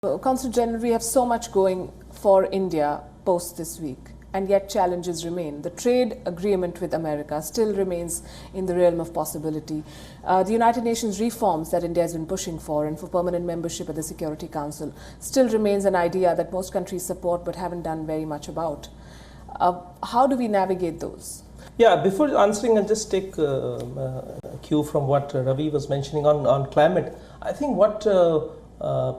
Consul General, we have so much going for India post this week, and yet challenges remain. The trade agreement with America still remains in the realm of possibility. The United Nations reforms that India has been pushing for and for permanent membership at the Security Council still remains an idea that most countries support but haven't done very much about. How do we navigate those? Yeah, before answering, I'll just take a cue from what Ravi was mentioning on climate. I think what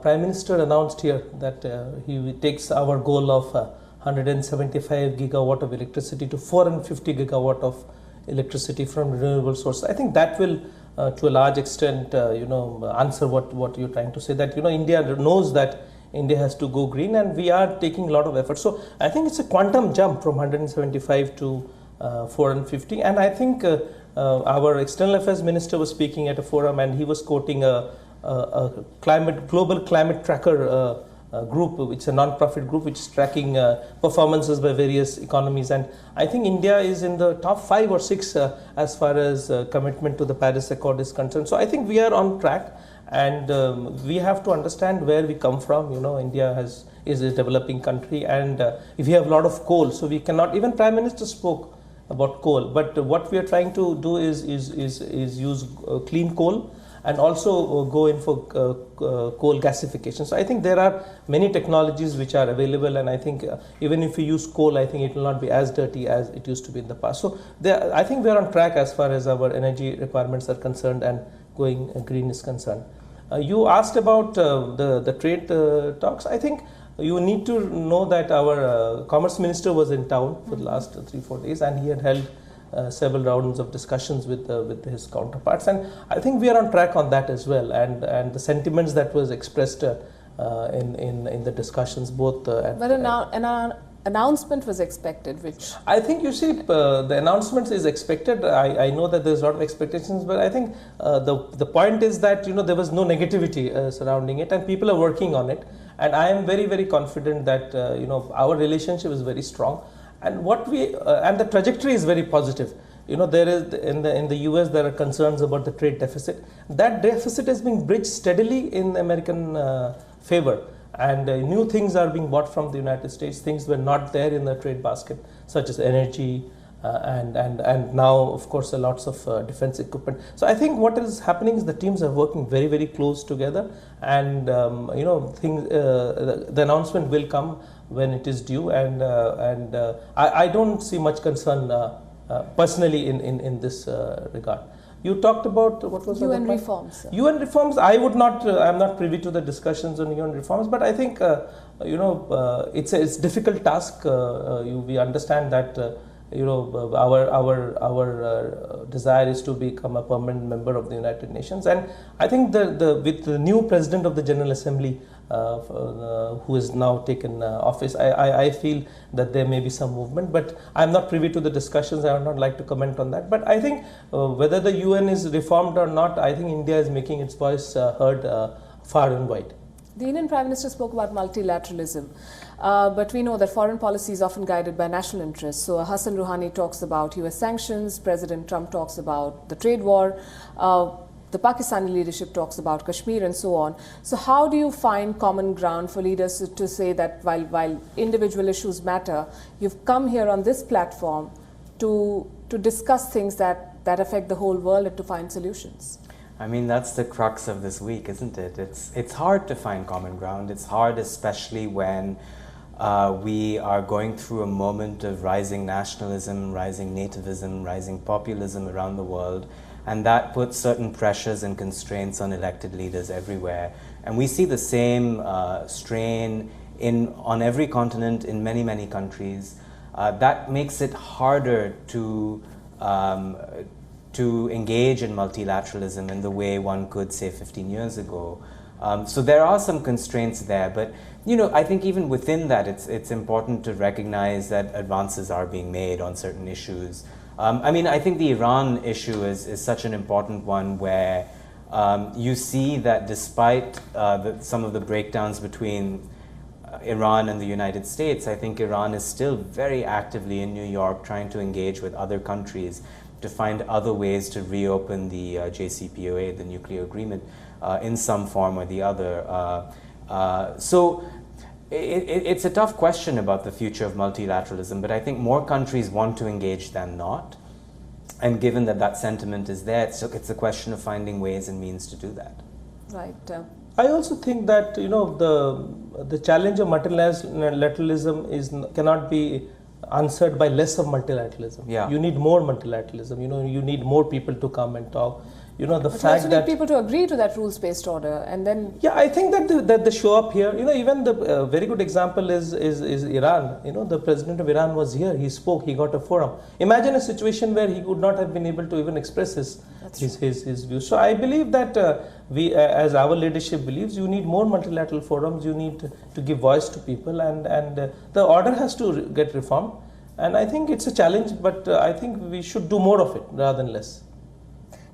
Prime Minister announced here that he takes our goal of 175 gigawatt of electricity to 450 gigawatt of electricity from renewable sources. I think that will, to a large extent, answer what you're trying to say. That India knows that India has to go green, and we are taking a lot of effort. So I think it's a quantum jump from 175 to 450, and I think our External Affairs Minister was speaking at a forum, and he was quoting a global climate tracker group, which is a non-profit group which is tracking performances by various economies, and I think India is in the top 5 or 6 as far as commitment to the Paris Accord is concerned. So I think we are on track, and we have to understand where we come from. India is a developing country, and if we have a lot of coal, so we cannot. Even Prime Minister spoke about coal, but what we are trying to do is use clean coal, and also go in for coal gasification. So I think there are many technologies which are available, and I think even if we use coal, I think it will not be as dirty as it used to be in the past. So I think we are on track as far as our energy requirements are concerned and going green is concerned. You asked about the trade talks. I think you need to know that our Commerce Minister was in town for the last 3-4 days, and he had held several rounds of discussions with his counterparts, and I think we are on track on that as well. And the sentiments that was expressed in the discussions, both. But an announcement was expected, which I think the announcement is expected. I know that there's a lot of expectations, but I think the point is that there was no negativity surrounding it, and people are working on it. And I am very, very confident that our relationship is very strong, and and the trajectory is very positive. There is in the U.S. there are concerns about the trade deficit. That deficit is being bridged steadily in American favor, and new things are being bought from the United States. Things were not there in the trade basket, such as energy. And now, of course, lots of defense equipment. So I think what is happening is the teams are working very, very close together, and the announcement will come when it is due. And I don't see much concern personally in this regard. You talked about what was UN reforms. UN reforms. I would not. I'm not privy to the discussions on UN reforms, but I think it's a difficult task. We understand that. Our desire is to become a permanent member of the United Nations, and I think with the new president of the General Assembly, who is now taken office, I feel that there may be some movement, but I'm not privy to the discussions. I would not like to comment on that. But I think whether the UN is reformed or not, I think India is making its voice heard far and wide. The Indian Prime Minister spoke about multilateralism, but we know that foreign policy is often guided by national interests. So Hassan Rouhani talks about U.S. sanctions, President Trump talks about the trade war, the Pakistani leadership talks about Kashmir and so on. So how do you find common ground for leaders to say that while individual issues matter, you've come here on this platform to discuss things that affect the whole world and to find solutions? I mean, that's the crux of this week, isn't it? It's hard to find common ground. It's hard, especially when we are going through a moment of rising nationalism, rising nativism, rising populism around the world, and that puts certain pressures and constraints on elected leaders everywhere. And we see the same strain on every continent, in many, many countries. That makes it harder to engage in multilateralism in the way one could, say, 15 years ago. So there are some constraints there, but I think even within that, it's important to recognize that advances are being made on certain issues. I think the Iran issue is such an important one, where you see that despite some of the breakdowns between Iran and the United States, I think Iran is still very actively in New York trying to engage with other countries to find other ways to reopen the JCPOA, the nuclear agreement, in some form or the other. So it's a tough question about the future of multilateralism, but I think more countries want to engage than not. And given that that sentiment is there, it's a question of finding ways and means to do that. Right. I also think that the challenge of multilateralism cannot be answered by less of multilateralism. Yeah. You need more multilateralism. You need more people to come and talk. The but fact you also that need people to agree to that rules-based order, and then I think that the show up here. Even the very good example is Iran. The president of Iran was here. He spoke. He got a forum. Imagine a situation where he would not have been able to even express his views. So I believe that we, as our leadership believes, you need more multilateral forums. You need to give voice to people, and the order has to get reformed. And I think it's a challenge, but I think we should do more of it rather than less.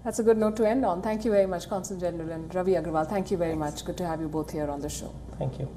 That's a good note to end on. Thank you very much, Consul General and Ravi Agrawal. Thank you very much. Good to have you both here on the show. Thank you.